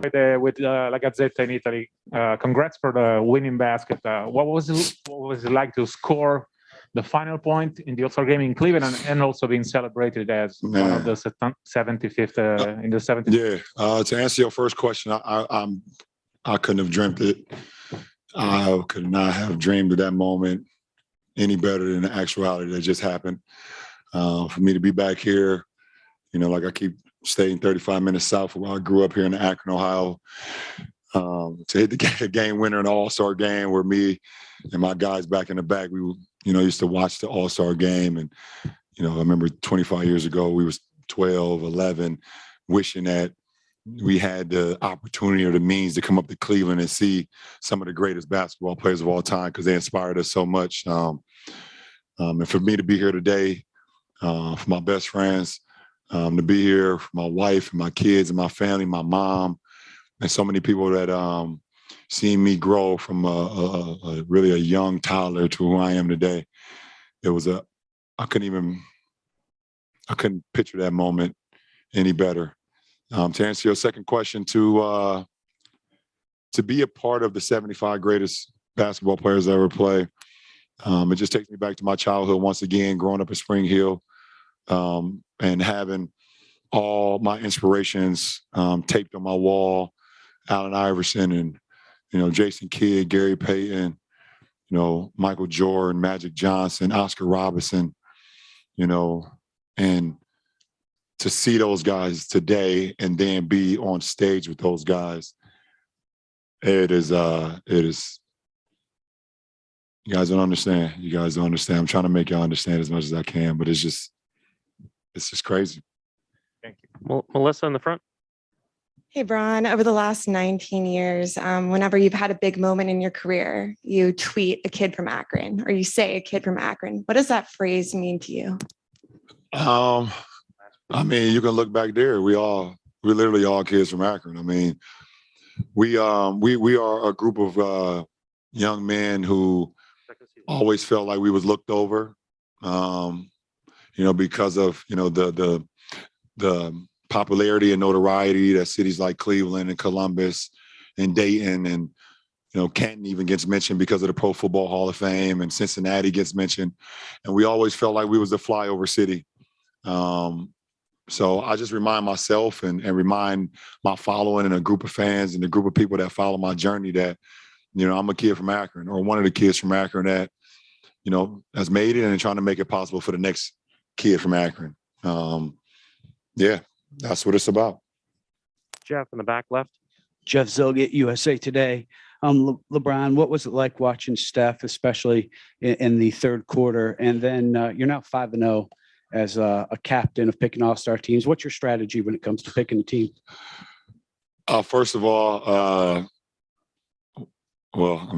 with La Gazzetta in Italy. Congrats for the winning basket. What was it like to score the final point in the AllStar game in Cleveland and also being celebrated as one of the 75th in the 70th? Yeah. To answer your first question, I couldn't have dreamt it. I could not have dreamed of that moment any better than the actuality that just happened. For me to be back here, like I keep staying 35 minutes south of where I grew up here in Akron, Ohio, to hit the game winner in the AllStar game where me and my guys back in the back, we used to watch the AllStar game. And, I remember 25 years ago, we was 12, 11, wishing that we had the opportunity or the means to come up to Cleveland and see some of the greatest basketball players of all time because they inspired us so much. And for me to be here today, for my best friends, to be here for my wife and my kids and my family, my mom, and so many people that seen me grow from really a young toddler to who I am today. I couldn't picture that moment any better. To answer your second question, to be a part of the 75 greatest basketball players I ever play, it just takes me back to my childhood once again, growing up in Spring Hill, and having all my inspirations taped on my wall. Allen Iverson and Jason Kidd, Gary Payton, Michael Jordan, Magic Johnson, Oscar Robertson, and to see those guys today and then be on stage with those guys, it is. You guys don't understand. I'm trying to make y'all understand as much as I can, but it's just crazy. Thank you. Well, Melissa in the front. Hey, Bron, over the last 19 years, whenever you've had a big moment in your career, you tweet a kid from Akron or you say a kid from Akron. What does that phrase mean to you? I mean, you can look back there. We're literally all kids from Akron. I mean, we are a group of young men who always felt like we was looked over, because of, the popularity and notoriety that cities like Cleveland and Columbus and Dayton and, Canton even gets mentioned because of the Pro Football Hall of Fame, and Cincinnati gets mentioned. And we always felt like we was the flyover city. So I just remind myself and remind my following and a group of fans and a group of people that follow my journey that, I'm a kid from Akron, or one of the kids from Akron that, has made it and trying to make it possible for the next kid from Akron. Yeah, that's what it's about. Jeff in the back left. Jeff Zilgett, USA Today. LeBron, what was it like watching Steph, especially in the third quarter? And then you're now 5-0 as a captain of picking all-star teams. What's your strategy when it comes to picking a team? First of all,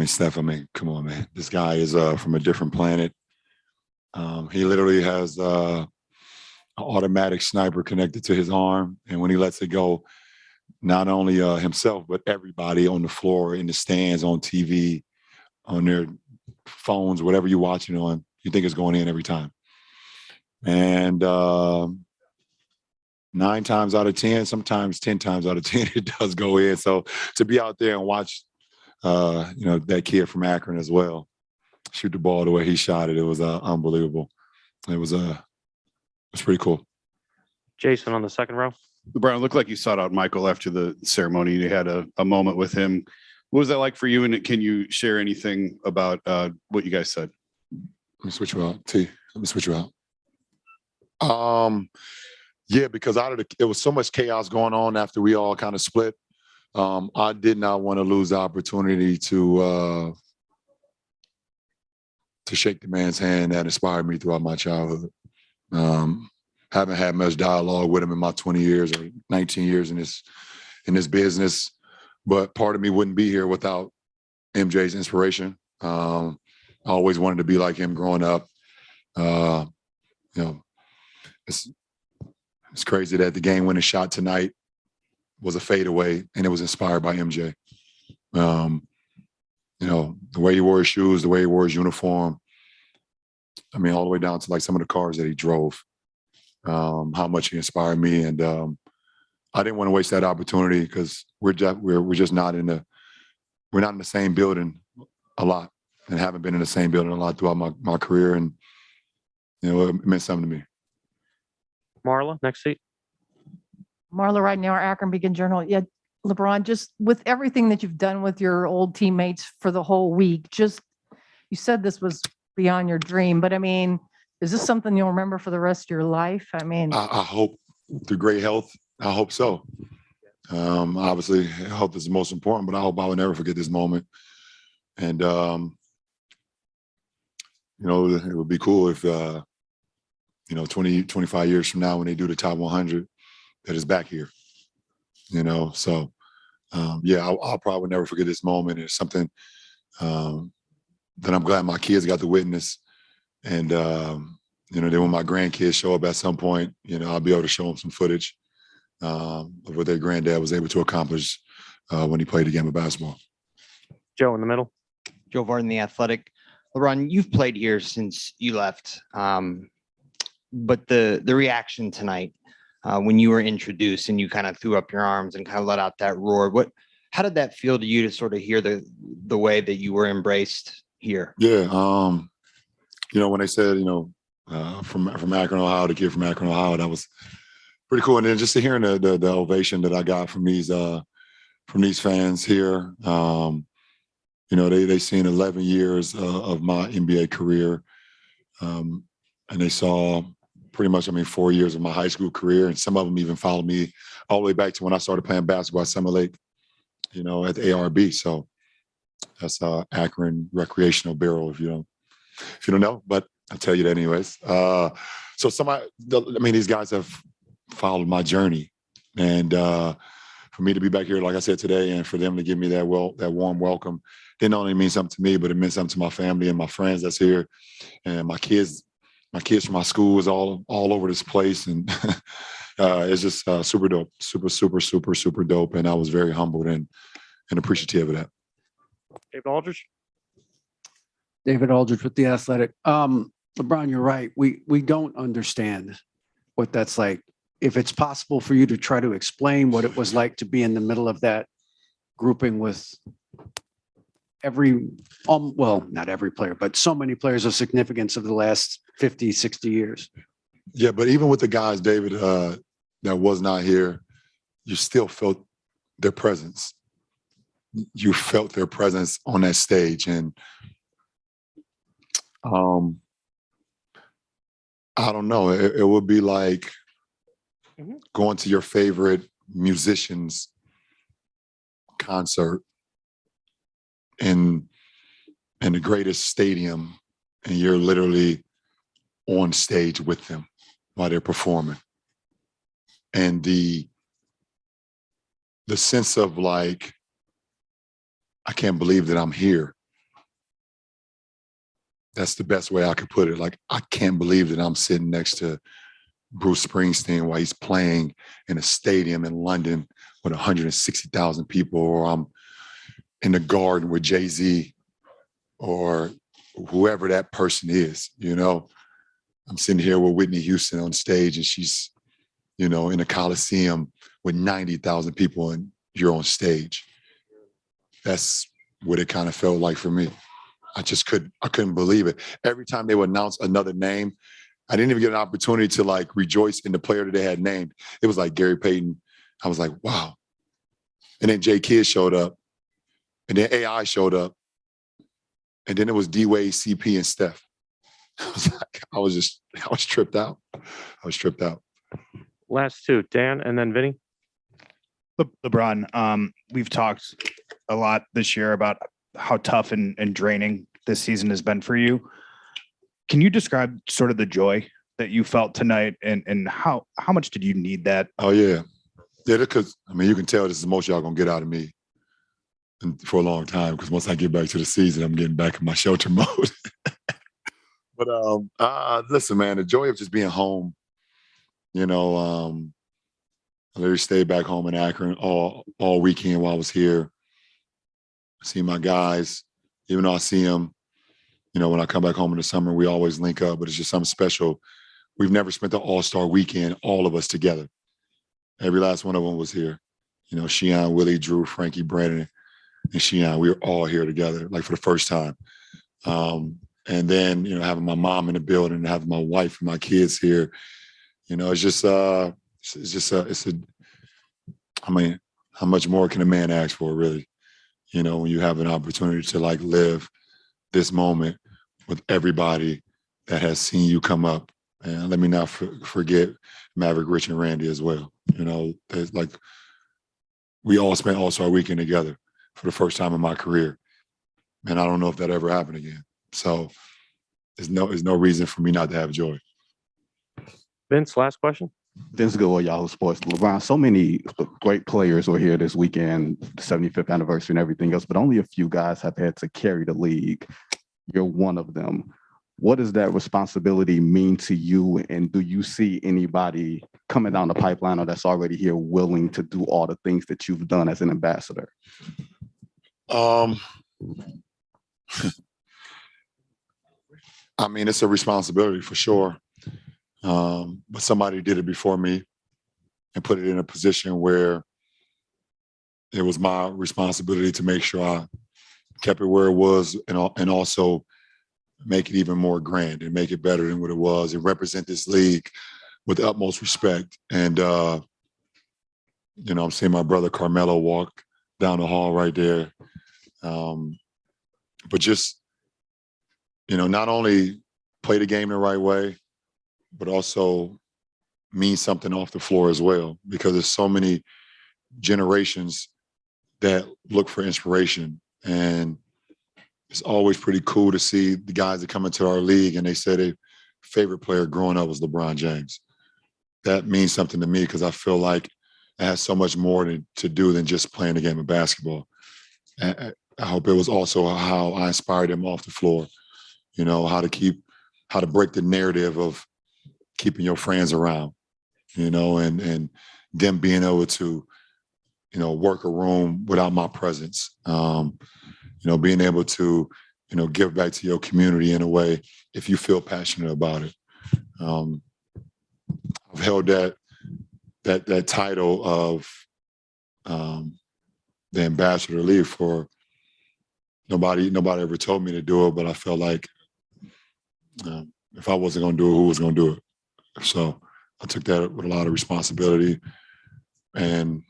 Steph, come on, man. This guy is from a different planet. He literally has an automatic sniper connected to his arm. And when he lets it go, not only himself, but everybody on the floor, in the stands, on TV, on their phones, whatever you're watching on, you think it's going in every time. And 9 times out of 10, sometimes 10 times out of 10, it does go in. So to be out there and watch, that kid from Akron as well shoot the ball the way he shot it, it was unbelievable. It was pretty cool. Jason on the second row. LeBron, it looked like you sought out Michael after the ceremony. You had a moment with him. What was that like for you? And can you share anything about what you guys said? Let me switch you out. Let me switch you out. Yeah, because it was so much chaos going on after we all kind of split. I did not want to lose the opportunity to shake the man's hand that inspired me throughout my childhood. Haven't had much dialogue with him in my 20 years or 19 years in this business, but part of me wouldn't be here without MJ's inspiration. I always wanted to be like him growing up. It's crazy that the game-winning shot tonight was a fadeaway, and it was inspired by MJ. The way he wore his shoes, the way he wore his uniform. All the way down to like some of the cars that he drove. How much he inspired me, and I didn't want to waste that opportunity because we're just not in the same building a lot, and haven't been in the same building a lot throughout my career, and it meant something to me. Marla, next seat. Marla Ridenour, Akron Beacon Journal. Yeah, LeBron, just with everything that you've done with your old teammates for the whole week, you said this was beyond your dream, but I mean, is this something you'll remember for the rest of your life? I mean, I hope through great health. I hope so. Obviously, health is the most important, but I hope I will never forget this moment. And it would be cool if 20, 25 years from now, when they do the top 100, that is back here. So I'll probably never forget this moment. It's something that I'm glad my kids got to witness. And, then when my grandkids show up at some point, I'll be able to show them some footage of what their granddad was able to accomplish when he played the game of basketball. Joe in the middle. Joe Varden, The Athletic. LeBron, you've played here since you left, but the reaction tonight when you were introduced and you kind of threw up your arms and kind of let out that roar, how did that feel to you to sort of hear the way that you were embraced here? Yeah, when they said from Akron, Ohio, the kid from Akron, Ohio, that was pretty cool. And then just to hearing the ovation that I got from these fans here. They've seen 11 years of my NBA career, and they saw pretty much, 4 years of my high school career, and some of them even followed me all the way back to when I started playing basketball at Summer Lake, at the ARB. So that's Akron Recreational Bureau, if you don't know, but I'll tell you that anyways. These guys have followed my journey, and for me to be back here, like I said today, and for them to give me that warm welcome, didn't only mean something to me, but it meant something to my family and my friends that's here, and my kids from my school is all over this place, and it's just super dope, super dope, and I was very humbled and appreciative of that. David Aldridge. David Aldridge with The Athletic. LeBron, you're right. We don't understand what that's like. If it's possible for you to try to explain what it was like to be in the middle of that grouping with not every player, but so many players of significance of the last 50, 60 years. Yeah, but even with the guys, David, that was not here, you still felt their presence. You felt their presence on that stage. And I don't know, it would be like going to your favorite musician's concert in the greatest stadium, and you're literally on stage with them while they're performing. And the sense of like, I can't believe that I'm here. That's the best way I could put it. Like, I can't believe that I'm sitting next to Bruce Springsteen while he's playing in a stadium in London with 160,000 people, or I'm in the Garden with Jay-Z or whoever that person is, I'm sitting here with Whitney Houston on stage, and she's, in a Coliseum with 90,000 people, and you're on stage. That's what it kind of felt like for me. I couldn't believe it. Every time they would announce another name, I didn't even get an opportunity to like rejoice in the player that they had named. It was like Gary Payton. I was like, wow. And then Jay Kidd showed up, and then AI showed up, and then it was D-Wade, CP, and Steph. I was tripped out. Last two, Dan and then Vinny. LeBron, we've talked a lot this year about how tough and draining this season has been for you. Can you describe sort of the joy that you felt tonight, and how much did you need that? Oh, yeah. Yeah, because, you can tell this is the most y'all going to get out of me for a long time, because once I get back to the season, I'm getting back in my shelter mode. But listen, man, the joy of just being home, I literally stayed back home in Akron all weekend while I was here. I see my guys, even though I see them, when I come back home in the summer, we always link up, but it's just something special. We've never spent the AllStar weekend, all of us together. Every last one of them was here. You know, Sheon, Willie, Drew, Frankie, Brandon, and Sheon. We were all here together, like for the first time. And then, you know, having my mom in the building, and having my wife and my kids here, you know, it's just, I mean, how much more can a man ask for, really? You know, when you have an opportunity to like live this moment with everybody that has seen you come up. And let me not forget Maverick, Rich, and Randy as well. You know, there's like, we all spent All-Star Weekend together for the first time in my career. And I don't know if that ever happened again. So there's no reason for me not to have joy. Vince, last question. Vince Gill, Yahoo Sports. LeBron, so many great players were here this weekend, the 75th anniversary and everything else, but only a few guys have had to carry the league. You're one of them. What does that responsibility mean to you? And do you see anybody coming down the pipeline or that's already here willing to do all the things that you've done as an ambassador? I mean, it's a responsibility for sure. But somebody did it before me and put it in a position where it was my responsibility to make sure I kept it where it was and also make it even more grand and make it better than what it was and represent this league with the utmost respect. And, you know, I'm seeing my brother Carmelo walk down the hall right there. But just, you know, not only play the game the right way, but also mean something off the floor as well, because there's so many generations that look for inspiration. And it's always pretty cool to see the guys that come into our league and they say their favorite player growing up was LeBron James. That means something to me because I feel like it has so much more to do than just playing the game of basketball. And I hope it was also how I inspired them off the floor, you know, how to break the narrative of keeping your friends around, you know, and them being able to, you know, work a room without my presence. You know, being able to, you know, give back to your community in a way if you feel passionate about it. I've held that title of the ambassador league for nobody ever told me to do it, but I felt like if I wasn't going to do it, who was going to do it? So I took that with a lot of responsibility, and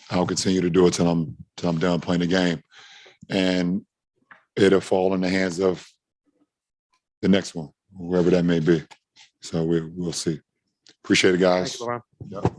I'll continue to do it till I'm done playing the game. And it'll fall in the hands of the next one, whoever that may be. So we'll see. Appreciate it, guys. Thank you, LeBron. Yep.